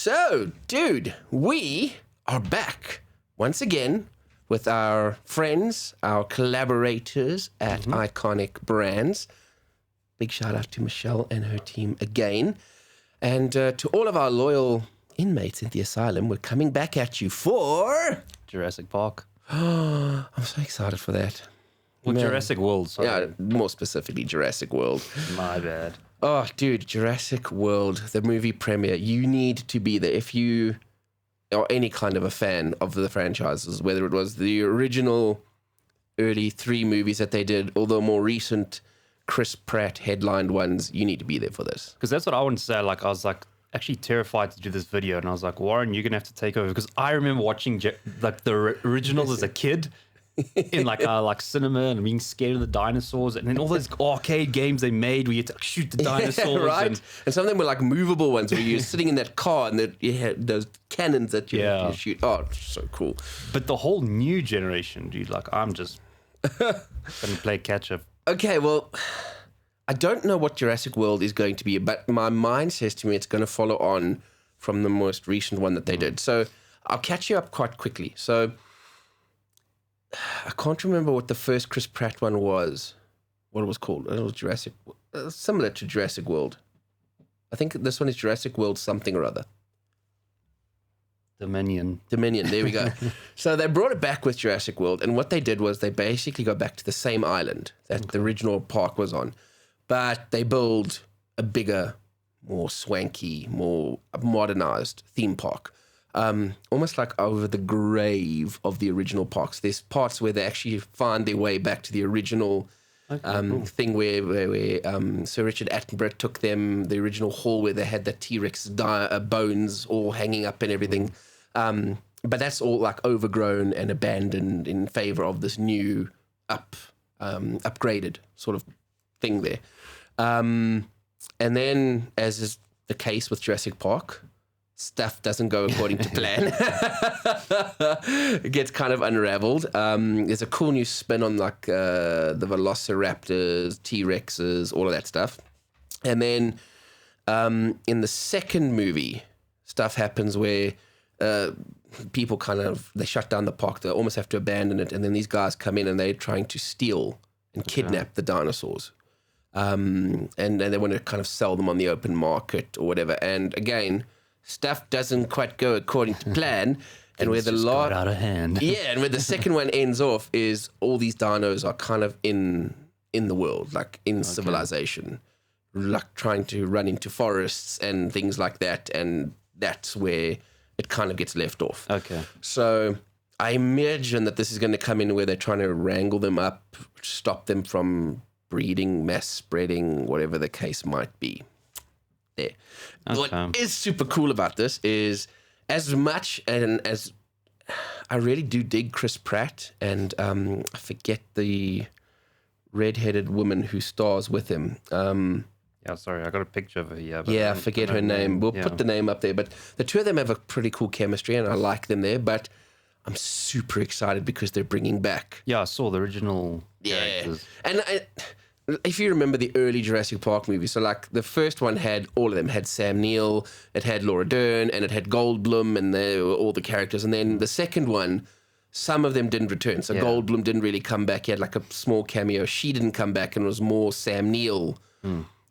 So, dude, we are back once again with our friends, our collaborators at Iconique Brands. Big shout out to Michelle and her team again. And to all of our loyal inmates at the asylum, we're coming back at you for... Jurassic Park. I'm so excited for that. Well, Jurassic World, sorry. Yeah, more specifically Jurassic World. My bad. Oh, dude, Jurassic World, the movie premiere. You need to be there if you are any kind of a fan of the franchises, whether it was the original early 3 movies that they did, or the more recent Chris Pratt headlined ones. You need to be there for this. Because that's what I wanted to say. Like, I was like actually terrified to do this video, and I was like, Warren, you're gonna have to take over, because I remember watching the original as a kid. In like cinema, and being scared of the dinosaurs, and then all those arcade games they made where you had to shoot the dinosaurs, yeah, right? And some of them were like movable ones where you're sitting in that car and you had those cannons that you shoot. Oh, so cool. But the whole new generation, dude, like I'm just gonna play catch up. Okay, well, I don't know what Jurassic World is going to be, but my mind says to me it's going to follow on from the most recent one that they did. So I'll catch you up quite quickly. So I can't remember what the first Chris Pratt one was. What it was called. It was Jurassic... similar to Jurassic World. I think this one is Jurassic World something or other. Dominion, there we go. So they brought it back with Jurassic World, and what they did was they basically go back to the same island that the original park was on, but they build a bigger, more swanky, more modernized theme park. Almost like over the grave of the original parks. There's parts where they actually find their way back to the original thing where Sir Richard Attenborough took them, the original hall where they had the T-Rex bones all hanging up and everything. But that's all like overgrown and abandoned in favor of this new upgraded sort of thing there. And then, as is the case with Jurassic Park, stuff doesn't go according to plan. It gets kind of unraveled. There's a cool new spin on like the velociraptors, T-Rexes, all of that stuff. And then in the second movie, stuff happens where people they shut down the park. They almost have to abandon it. And then these guys come in and they're trying to steal and kidnap the dinosaurs. And they want to kind of sell them on the open market or whatever. And again, stuff doesn't quite go according to plan, and where the got out of hand. And where the second one ends off is all these dinos are kind of in the world, like in civilization, like trying to run into forests and things like that, and that's where it kind of gets left off. Okay. So I imagine that this is going to come in where they're trying to wrangle them up, stop them from breeding, mass spreading, whatever the case might be. There. Okay. What is super cool about this is, as much and as I really do dig Chris Pratt, and I forget the red-headed woman who stars with him. Sorry, I got a picture of her here. I forget her name. We'll put the name up there. But the two of them have a pretty cool chemistry, and I like them there. But I'm super excited because they're bringing back. Yeah, I saw the original characters. And if you remember the early Jurassic Park movies, so like the first one had all of them. It had Sam Neill, it had Laura Dern, and it had Goldblum, and all the characters. And then the second one, some of them didn't return. So Goldblum didn't really come back. He had like a small cameo. She didn't come back, and it was more Sam Neill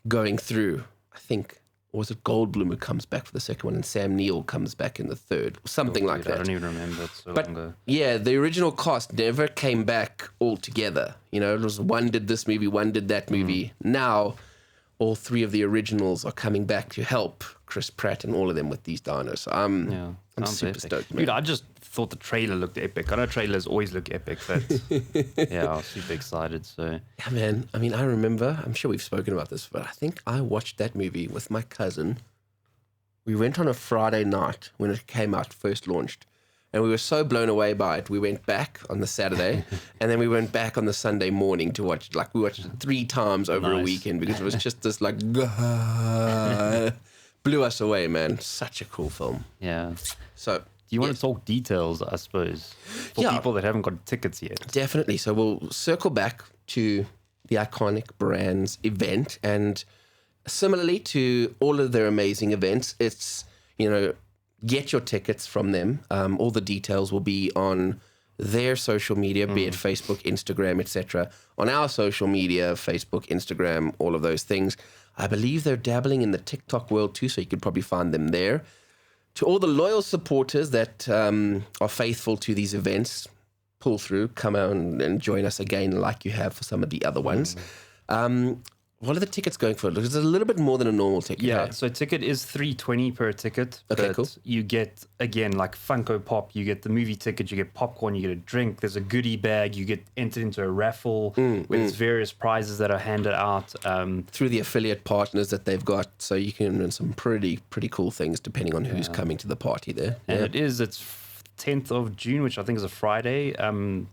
going through. I think, or was it Goldblum who comes back for the second one, and Sam Neill comes back in the third, something like that. I don't even remember. It's so long ago. Yeah, the original cast never came back all together. You know, it was one did this movie, one did that movie. Now, all 3 of the originals are coming back to help Chris Pratt and all of them with these dinos. So I'm super stoked, man. Dude, I just thought the trailer looked epic. I know trailers always look epic, but I was super excited. So yeah, man. I mean, I remember, I'm sure we've spoken about this, but I think I watched that movie with my cousin. We went on a Friday night when it came out, first launched, and we were so blown away by it. We went back on the Saturday, and then we went back on the Sunday morning to watch it. Like, we watched it 3 times over a weekend because it was just this like blew us away, man. Such a cool film. Yeah. So, do you want to talk details, I suppose, for people that haven't got tickets yet? Definitely. So we'll circle back to the Iconique Brands event, and similarly to all of their amazing events, it's, get your tickets from them. All the details will be on their social media, be it Facebook, Instagram, etc. On our social media, Facebook, Instagram, all of those things. I believe they're dabbling in the TikTok world too, so you could probably find them there. To all the loyal supporters that are faithful to these events, pull through, come out and join us again like you have for some of the other ones. What are the tickets going for? It's a little bit more than a normal ticket. Yeah, right? so ticket is $3.20 per ticket. Okay, but cool. You get, again, like Funko Pop, you get the movie ticket, you get popcorn, you get a drink, there's a goodie bag, you get entered into a raffle where there's various prizes that are handed out. Through the affiliate partners that they've got, so you can win some pretty cool things depending on who's coming to the party there. And it's 10th of June, which I think is a Friday.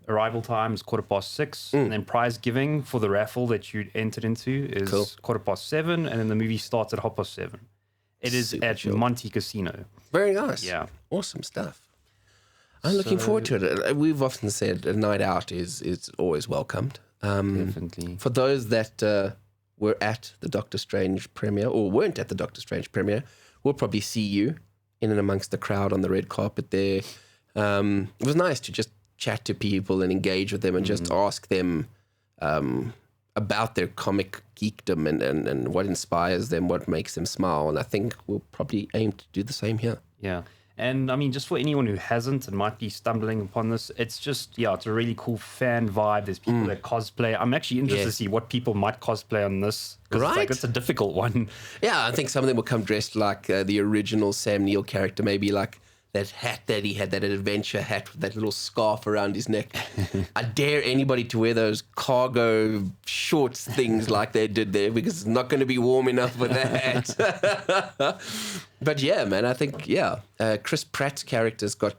Arrival time is 6:15, and then prize giving for the raffle that you entered into is 7:15, and then the movie starts at 7:30. It is Super at chill. Monte Casino. Very nice. Yeah. Awesome stuff. I'm looking forward to it. We've often said a night out is always welcomed. Definitely. For those that were at the Doctor Strange premiere or weren't at the Doctor Strange premiere, we'll probably see you in and amongst the crowd on the red carpet there. It was nice to just chat to people and engage with them and just ask them about their comic geekdom and what inspires them, what makes them smile. And I think we'll probably aim to do the same here. Yeah. And I mean, just for anyone who hasn't and might be stumbling upon this, it's just, it's a really cool fan vibe. There's people that cosplay. I'm actually interested to see what people might cosplay on this. 'Cause Right. it's a difficult one. Yeah, I think some of them will come dressed like the original Sam Neill character, maybe like that hat that he had, that adventure hat with that little scarf around his neck. I dare anybody to wear those cargo shorts things like they did there, because it's not going to be warm enough with that. But yeah, man, I think, Chris Pratt's character's got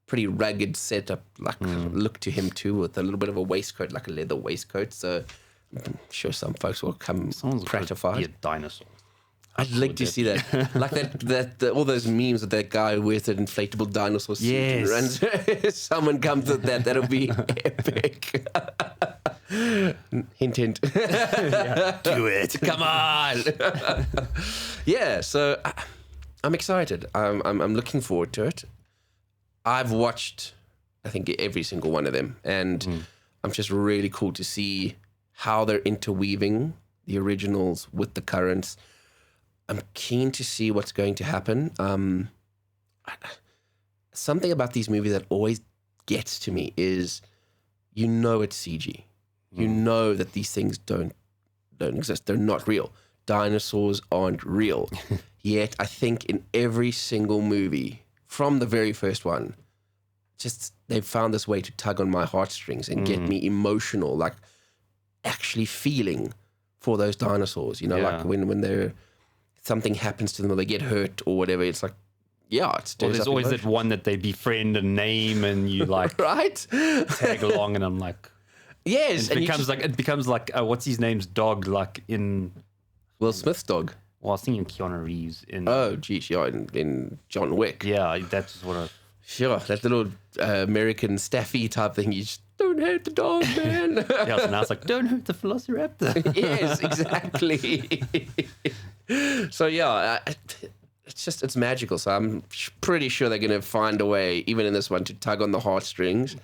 pretty rugged setup, like look to him too, with a little bit of a waistcoat, like a leather waistcoat. So I'm sure some folks will come Prattified. Be a dinosaur. I'd like to see that, like that all those memes of that guy with an inflatable dinosaur suit and runs. Someone comes with that, that'll be epic. Hint, hint. Do it. Come on. Yeah, so I'm excited. I'm looking forward to it. I've watched, I think, every single one of them, and I'm just really cool to see how they're interweaving the originals with the currents. I'm keen to see what's going to happen. Something about these movies that always gets to me is, it's CG. You know that these things don't exist. They're not real. Dinosaurs aren't real. Yet I think in every single movie, from the very first one, just they've found this way to tug on my heartstrings and get me emotional, like actually feeling for those dinosaurs. Like when they're something happens to them or they get hurt or whatever, it's like, it's there's always that one that they befriend and name, and you like right tag along, and I'm like, yes, it becomes like what's his name's dog, like in Will Smith's dog. Well, I was thinking Keanu Reeves in in John Wick. Yeah, that's what I Sure, that little American staffy type thing. You just don't hurt the dog, man. so now it's like, don't hurt the velociraptor. Yes, exactly. So it's magical. So I'm pretty sure they're going to find a way, even in this one, to tug on the heartstrings.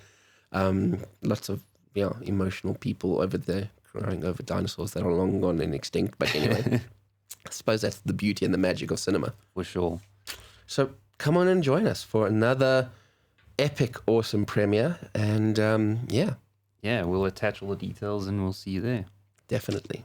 Lots of emotional people over there crying over dinosaurs that are long gone and extinct. But anyway, I suppose that's the beauty and the magic of cinema. For sure. So come on and join us for another epic, awesome premiere. And we'll attach all the details and we'll see you there. Definitely.